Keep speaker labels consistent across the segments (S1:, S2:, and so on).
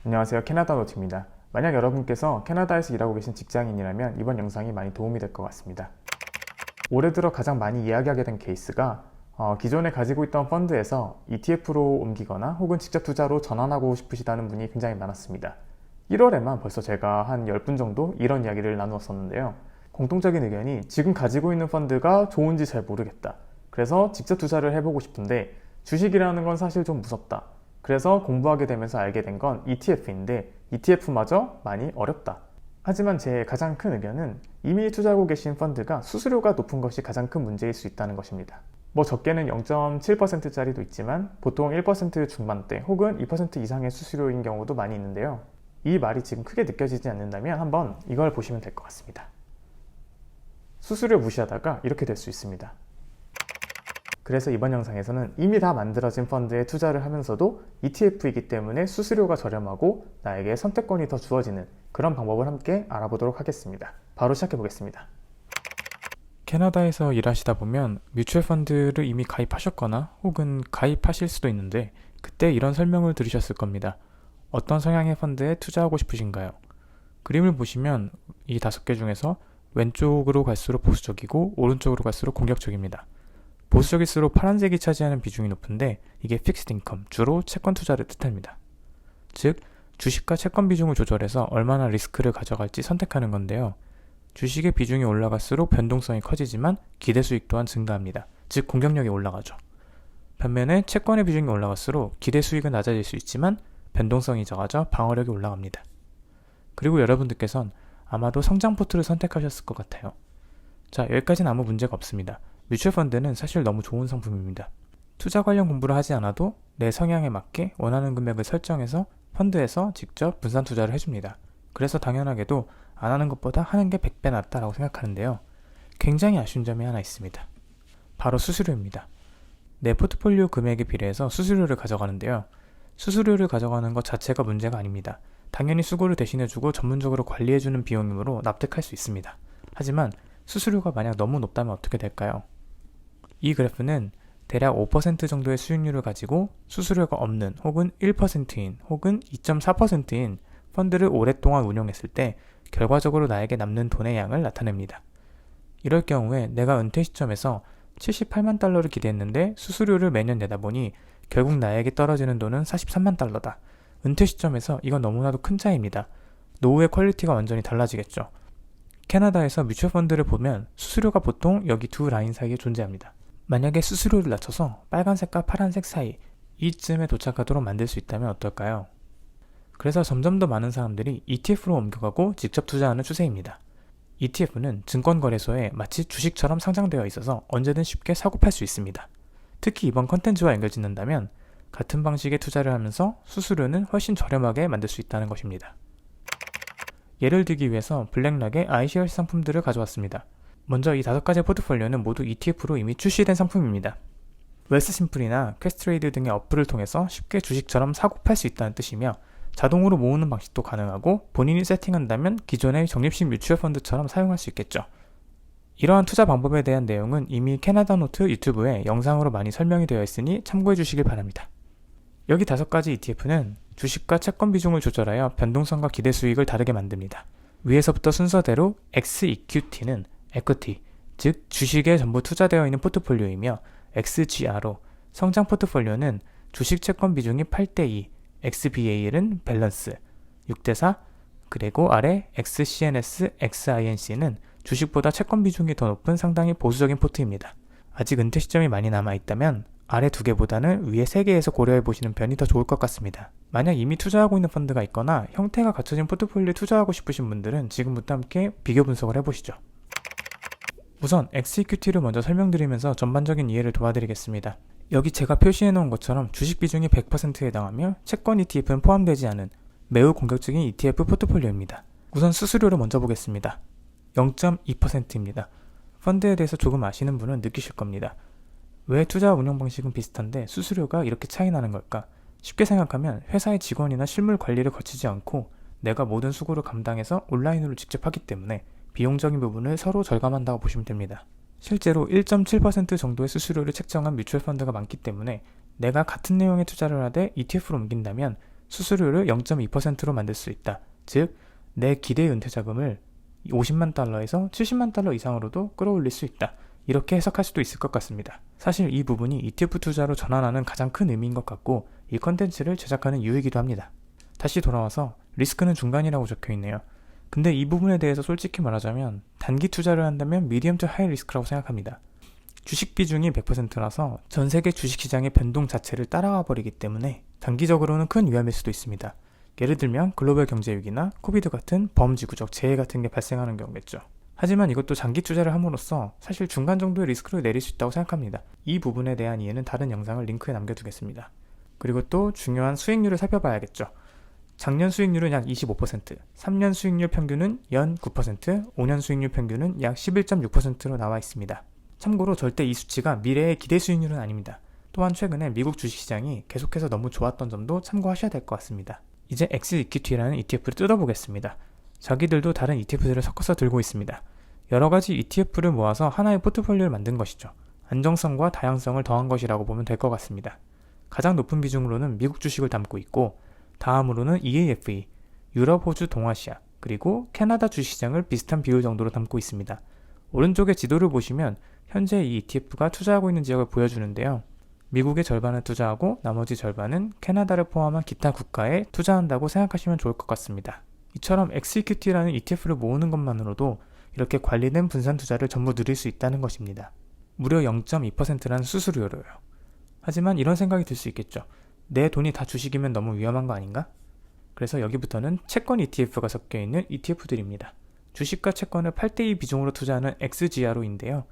S1: 안녕하세요. 캐나다노트입니다. 만약 여러분께서 캐나다에서 일하고 계신 직장인이라면 이번 영상이 많이 도움이 될 것 같습니다. 올해 들어 가장 많이 이야기하게 된 케이스가 기존에 가지고 있던 펀드에서 ETF로 옮기거나 혹은 직접 투자로 전환하고 싶으시다는 분이 굉장히 많았습니다. 1월에만 벌써 제가 한 10분 정도 이런 이야기를 나누었었는데요. 공통적인 의견이 지금 가지고 있는 펀드가 좋은지 잘 모르겠다. 그래서 직접 투자를 해보고 싶은데 주식이라는 건 사실 좀 무섭다. 그래서 공부하게 되면서 알게 된 건 ETF인데 ETF마저 많이 어렵다. 하지만 제 가장 큰 의견은 이미 투자하고 계신 펀드가 수수료가 높은 것이 가장 큰 문제일 수 있다는 것입니다. 적게는 0.7%짜리도 있지만 보통 1% 중반대 혹은 2% 이상의 수수료인 경우도 많이 있는데요. 이 말이 지금 크게 느껴지지 않는다면 한번 이걸 보시면 될 것 같습니다. 수수료 무시하다가 이렇게 될 수 있습니다. 그래서 이번 영상에서는 이미 다 만들어진 펀드에 투자를 하면서도 ETF이기 때문에 수수료가 저렴하고 나에게 선택권이 더 주어지는 그런 방법을 함께 알아보도록 하겠습니다. 바로 시작해 보겠습니다. 캐나다에서 일하시다 보면 뮤추얼 펀드를 이미 가입하셨거나 혹은 가입하실 수도 있는데 그때 이런 설명을 들으셨을 겁니다. 어떤 성향의 펀드에 투자하고 싶으신가요? 그림을 보시면 이 5개 중에서 왼쪽으로 갈수록 보수적이고 오른쪽으로 갈수록 공격적입니다. 보수적일수록 파란색이 차지하는 비중이 높은데 이게 픽스드 인컴, 주로 채권 투자를 뜻합니다. 즉, 주식과 채권 비중을 조절해서 얼마나 리스크를 가져갈지 선택하는 건데요. 주식의 비중이 올라갈수록 변동성이 커지지만 기대 수익 또한 증가합니다. 즉, 공격력이 올라가죠. 반면에 채권의 비중이 올라갈수록 기대 수익은 낮아질 수 있지만 변동성이 적어져 방어력이 올라갑니다. 그리고 여러분들께선 아마도 성장 포트를 선택하셨을 것 같아요. 자, 여기까지는 아무 문제가 없습니다. 뮤추얼 펀드는 사실 너무 좋은 상품입니다. 투자 관련 공부를 하지 않아도 내 성향에 맞게 원하는 금액을 설정해서 펀드에서 직접 분산 투자를 해줍니다. 그래서 당연하게도 안 하는 것보다 하는 게 100배 낫다라고 생각하는데요. 굉장히 아쉬운 점이 하나 있습니다. 바로 수수료입니다. 내 포트폴리오 금액에 비례해서 수수료를 가져가는데요. 수수료를 가져가는 것 자체가 문제가 아닙니다. 당연히 수고를 대신해주고 전문적으로 관리해주는 비용이므로 납득할 수 있습니다. 하지만 수수료가 만약 너무 높다면 어떻게 될까요? 이 그래프는 대략 5% 정도의 수익률을 가지고 수수료가 없는 혹은 1%인 혹은 2.4%인 펀드를 오랫동안 운용했을 때 결과적으로 나에게 남는 돈의 양을 나타냅니다. 이럴 경우에 내가 은퇴 시점에서 78만 달러를 기대했는데 수수료를 매년 내다 보니 결국 나에게 떨어지는 돈은 43만 달러다. 은퇴 시점에서 이건 너무나도 큰 차이입니다. 노후의 퀄리티가 완전히 달라지겠죠. 캐나다에서 뮤추얼 펀드를 보면 수수료가 보통 여기 두 라인 사이에 존재합니다. 만약에 수수료를 낮춰서 빨간색과 파란색 사이 이쯤에 도착하도록 만들 수 있다면 어떨까요? 그래서 점점 더 많은 사람들이 ETF로 옮겨가고 직접 투자하는 추세입니다. ETF는 증권거래소에 마치 주식처럼 상장되어 있어서 언제든 쉽게 사고 팔 수 있습니다. 특히 이번 컨텐츠와 연결짓는다면 같은 방식의 투자를 하면서 수수료는 훨씬 저렴하게 만들 수 있다는 것입니다. 예를 들기 위해서 블랙락의 iShares 상품들을 가져왔습니다. 먼저 이 5가지 포트폴리오는 모두 ETF로 이미 출시된 상품입니다. 웰스심플이나 퀘스트레이드 등의 어플을 통해서 쉽게 주식처럼 사고 팔 수 있다는 뜻이며 자동으로 모으는 방식도 가능하고 본인이 세팅한다면 기존의 적립식 뮤추얼 펀드처럼 사용할 수 있겠죠. 이러한 투자 방법에 대한 내용은 이미 캐나다노트 유튜브에 영상으로 많이 설명이 되어 있으니 참고해 주시길 바랍니다. 여기 5가지 ETF는 주식과 채권 비중을 조절하여 변동성과 기대 수익을 다르게 만듭니다. 위에서부터 순서대로 XEQT는 equity, 즉 주식에 전부 투자되어 있는 포트폴리오이며 XGRO, 성장 포트폴리오는 주식 채권 비중이 8대2, XBAL은 밸런스, 6대4, 그리고 아래 XCNS, XINC는 주식보다 채권 비중이 더 높은 상당히 보수적인 포트입니다. 아직 은퇴 시점이 많이 남아있다면 아래 2개보다는 위에 3개에서 고려해보시는 편이 더 좋을 것 같습니다. 만약 이미 투자하고 있는 펀드가 있거나 형태가 갖춰진 포트폴리오에 투자하고 싶으신 분들은 지금부터 함께 비교 분석을 해보시죠. 우선 XEQT를 먼저 설명드리면서 전반적인 이해를 도와드리겠습니다. 여기 제가 표시해놓은 것처럼 주식 비중이 100%에 해당하며 채권 ETF는 포함되지 않은 매우 공격적인 ETF 포트폴리오입니다. 우선 수수료를 먼저 보겠습니다. 0.2%입니다. 펀드에 대해서 조금 아시는 분은 느끼실 겁니다. 왜 투자 운영 방식은 비슷한데 수수료가 이렇게 차이 나는 걸까? 쉽게 생각하면 회사의 직원이나 실물 관리를 거치지 않고 내가 모든 수고를 감당해서 온라인으로 직접 하기 때문에 비용적인 부분을 서로 절감한다고 보시면 됩니다. 실제로 1.7% 정도의 수수료를 책정한 뮤추얼 펀드가 많기 때문에 내가 같은 내용의 투자를 하되 ETF로 옮긴다면 수수료를 0.2%로 만들 수 있다. 즉, 내 기대 은퇴 자금을 50만 달러에서 70만 달러 이상으로도 끌어올릴 수 있다. 이렇게 해석할 수도 있을 것 같습니다. 사실 이 부분이 ETF 투자로 전환하는 가장 큰 의미인 것 같고 이 컨텐츠를 제작하는 이유이기도 합니다. 다시 돌아와서 리스크는 중간이라고 적혀 있네요. 근데 이 부분에 대해서 솔직히 말하자면 단기 투자를 한다면 미디엄 투 하이 리스크라고 생각합니다. 주식 비중이 100%라서 전 세계 주식시장의 변동 자체를 따라와 버리기 때문에 단기적으로는 큰 위험일 수도 있습니다. 예를 들면 글로벌 경제 위기나 코비드 같은 범지구적 재해 같은 게 발생하는 경우겠죠. 하지만 이것도 장기 투자를 함으로써 사실 중간 정도의 리스크를 내릴 수 있다고 생각합니다. 이 부분에 대한 이해는 다른 영상을 링크에 남겨두겠습니다. 그리고 또 중요한 수익률을 살펴봐야겠죠. 작년 수익률은 약 25%, 3년 수익률 평균은 연 9%, 5년 수익률 평균은 약 11.6%로 나와 있습니다. 참고로 절대 이 수치가 미래의 기대 수익률은 아닙니다. 또한 최근에 미국 주식시장이 계속해서 너무 좋았던 점도 참고하셔야 될 것 같습니다. 이제 엑스이퀴티라는 ETF를 뜯어보겠습니다. 자기들도 다른 ETF들을 섞어서 들고 있습니다. 여러가지 ETF를 모아서 하나의 포트폴리오를 만든 것이죠. 안정성과 다양성을 더한 것이라고 보면 될 것 같습니다. 가장 높은 비중으로는 미국 주식을 담고 있고 다음으로는 EAFE, 유럽, 호주, 동아시아, 그리고 캐나다 주식시장을 비슷한 비율 정도로 담고 있습니다. 오른쪽의 지도를 보시면 현재 이 ETF가 투자하고 있는 지역을 보여주는데요. 미국의 절반을 투자하고 나머지 절반은 캐나다를 포함한 기타 국가에 투자한다고 생각하시면 좋을 것 같습니다. 이처럼 엑스이큐티라는 ETF를 모으는 것만으로도 이렇게 관리된 분산 투자를 전부 누릴 수 있다는 것입니다. 무려 0.2%라는 수수료로요. 하지만 이런 생각이 들 수 있겠죠. 내 돈이 다 주식이면 너무 위험한 거 아닌가? 그래서 여기부터는 채권 ETF가 섞여 있는 ETF들입니다. 주식과 채권을 8대2 비중으로 투자하는 XGRO인데요.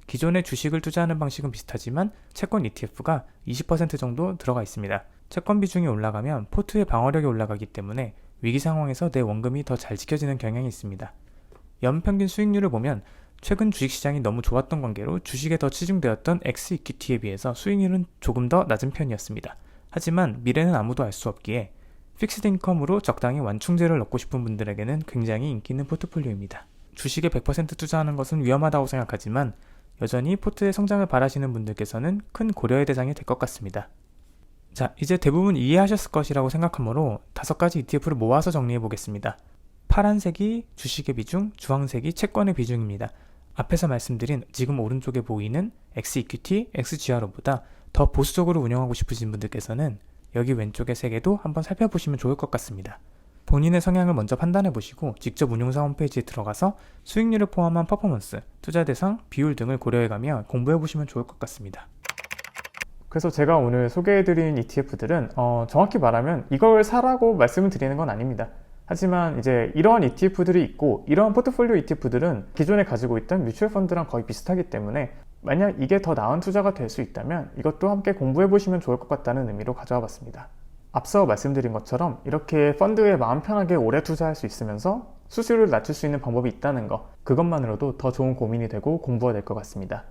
S1: 기존의 주식을 투자하는 방식은 비슷하지만 채권 ETF가 20% 정도 들어가 있습니다. 채권 비중이 올라가면 포트의 방어력이 올라가기 때문에 위기 상황에서 내 원금이 더 잘 지켜지는 경향이 있습니다. 연평균 수익률을 보면 최근 주식시장이 너무 좋았던 관계로 주식에 더 치중되었던 엑스이퀴티에 비해서 수익률은 조금 더 낮은 편이었습니다. 하지만 미래는 아무도 알 수 없기에 픽스드 인컴으로 적당히 완충제를 넣고 싶은 분들에게는 굉장히 인기 있는 포트폴리오입니다. 주식에 100% 투자하는 것은 위험하다고 생각하지만 여전히 포트의 성장을 바라시는 분들께서는 큰 고려의 대상이 될 것 같습니다. 자, 이제 대부분 이해하셨을 것이라고 생각하므로 5가지 ETF를 모아서 정리해 보겠습니다. 파란색이 주식의 비중, 주황색이 채권의 비중입니다. 앞에서 말씀드린 지금 오른쪽에 보이는 엑스이퀴티, XGRO보다 더 보수적으로 운영하고 싶으신 분들께서는 여기 왼쪽의 3개도 한번 살펴보시면 좋을 것 같습니다. 본인의 성향을 먼저 판단해 보시고 직접 운용사 홈페이지에 들어가서 수익률을 포함한 퍼포먼스, 투자 대상, 비율 등을 고려해가며 공부해 보시면 좋을 것 같습니다. 그래서 제가 오늘 소개해드린 ETF들은 정확히 말하면 이걸 사라고 말씀을 드리는 건 아닙니다. 하지만 이제 이러한 ETF들이 있고 이러한 포트폴리오 ETF들은 기존에 가지고 있던 뮤추얼 펀드랑 거의 비슷하기 때문에 만약 이게 더 나은 투자가 될 수 있다면 이것도 함께 공부해 보시면 좋을 것 같다는 의미로 가져와 봤습니다. 앞서 말씀드린 것처럼 이렇게 펀드에 마음 편하게 오래 투자할 수 있으면서 수수료를 낮출 수 있는 방법이 있다는 거, 그것만으로도 더 좋은 고민이 되고 공부가 될 것 같습니다.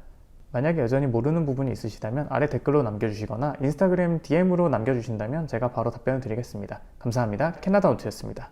S1: 만약에 여전히 모르는 부분이 있으시다면 아래 댓글로 남겨주시거나 인스타그램 DM으로 남겨주신다면 제가 바로 답변을 드리겠습니다. 감사합니다. 캐나다 노트였습니다.